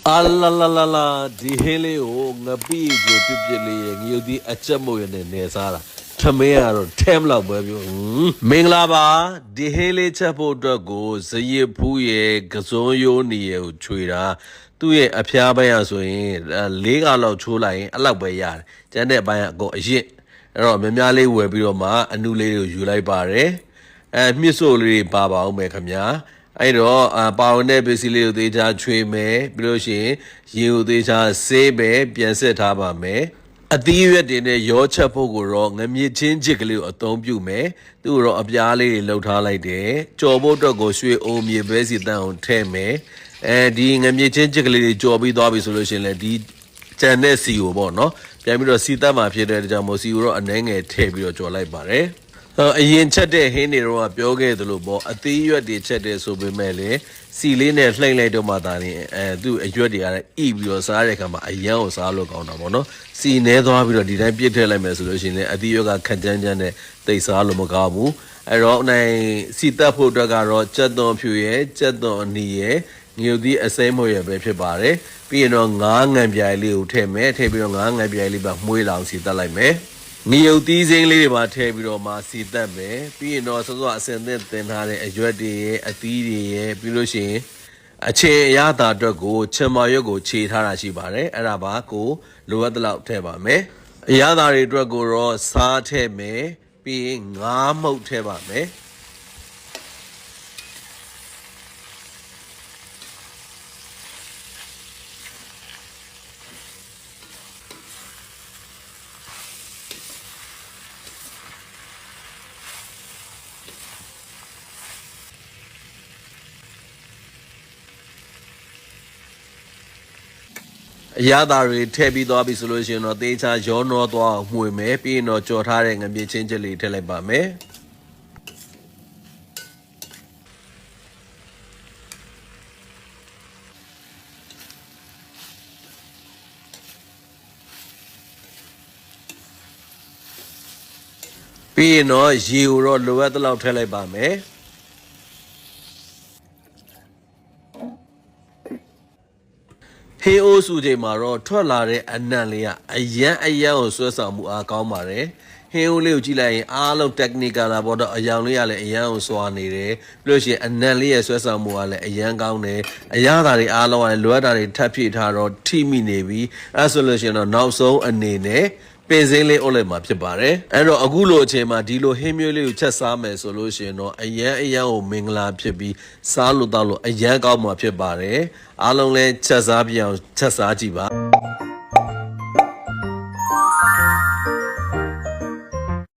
Alalala, the helio, Nabi, your pipili, and you the Achamo and Nesara. Tamea, Temla, baby. Minglaba, the hele chapo drago, Saye Puye, Gasoyo, Neo, Chuira, Tuye, Apiabaya, so in, Liga lo Chula, Alabaya, Janet by go a shit. Memale, where be ma, a new lady, July Bare, and Miss Oli Baba, Omekamia. I know a pound basically they just train me, Bloshi, you they just say me, Pianset Haba me. At the event in a your chapel go wrong, and me change a tomb you may, do a piali lota like day, Jobo go sweet o me basic down 10 me, and being a me change a jobby dobby solution like the Tennessee you no, Piamiro Sita Mafia Jamosiro and then a table or like bare. အရင်ချက်တဲ့ဟင်းတွေတော့ပြောခဲ့သလိုပေါ့အသေးရွက်တွေချက်တဲ့ဆိုပေမဲ့လေစီလေးနဲ့လှိမ့်လိုက်တော့မှသာနေသူ့အရွက်တွေကလည်းဣပြီးတော့စားတဲ့အခါမှာအရန်ကိုစားလို့ကောင်းတာပေါ့နော်စီနဲသွားပြီးတော့ဒီတိုင်းပြစ်ထည့်လိုက်မယ်ဆိုလို့ရှိရင်လည်းအသေးရွက်ကခက်ကြမ်းကြမ်းနဲ့တိတ်စားလို့မကောင်းဘူးအဲ့တော့နိုင်စီတက်ဖို့အတွက်ကတော့ကြက်သွန်ဖြူရဲ့ကြက်သွန်အနီရဲ့ငြိုသီးအစိမ်းမွေရပဲဖြစ်ပါတယ်ပြီးရင်တော့ငါးငံပြိုင်လေးကိုထည့်မယ်ထည့်ပြီးတော့ငါးငံပြိုင်လေးပါမှုေးလောင်စီတက်လိုက်မယ်ငရုတ်သီးစိမ်းလေးတွေပါထည့်ပြီးတော့မှစီတက်မယ်ပြီးရင်တော့စောစောအစင်သင့်တင်ထားတဲ့အရွက်တွေရဲ့အသီးတွေရဲ့ပြီးလို့ရှိရင်အခြေအရသာအတွက်ကိုချင်မာရွက်ကိုခြေထားတာရှိပါတယ်အဲ့ဒါပါကိုလိုအပ်တဲ့လောက်ထည့်ပါမယ်အရသာတွေအတွက်ကိုတော့စားထည့်မယ်ပြီးရင်ငါးမှုတ်ထည့်ပါမယ်အရသာတွေထည့်ပြီးသွားပြီဆိုလို့ရှိရင်တော့သေချာရောနှောသွားမှွေမယ်ပြီးရင်တော့ကြော်ထားတဲ့ငမြချင်းချက်လေးထည့်လိုက်ပါမယ်ပြီးရင်တော့ရေကိုတော့လိုအပ်တဲ့လောက်ထည့်လိုက်ပါမယ်ဟေးအိုးစုချိန်မှာတော့ထွက်လာတဲ့အနံ့လေးကအရန်ကိုဆွဲဆောင်မှုအားကောင်းပါတယ်ဟင်းအိုးလေးကိုကြည့်လိုက်ရင်အားလုံး technical လာပေါ်တော့အယောင်လေးကလည်းအရန်ကိုစွာနေတယ်ပြီးလို့ရှိရင်အနံ့လေးရဲ့ဆွဲဆောင်မှုကလည်းအရန်ကောင်းတယ်အရသာတွေအားလုံးကလည်းလိုအပ်တာတွေထပ်ဖြည့်ထားတော့ထိမိနေပြီအဲဆိုလို့ရှိရင်တော့နောက်ဆုံးအနေနဲ့ပင်စင်းလေးအုပ်လိုက်မှာဖြစ်ပါတယ်အဲ့တော့အခုလိုအချိန်မှာဒီလိုဟင်းမျိုးလေးကိုချက်စားမယ်ဆိုလို့ရှိရင်တော့အရန်ကိုမင်္ဂလာဖြစ်ပြီးစားလို့တောက်လို့အရန်ကောင်းမှာဖြစ်ပါတယ်အားလုံးလည်းချက်စားပြအောင်ချက်စားကြည့်ပါ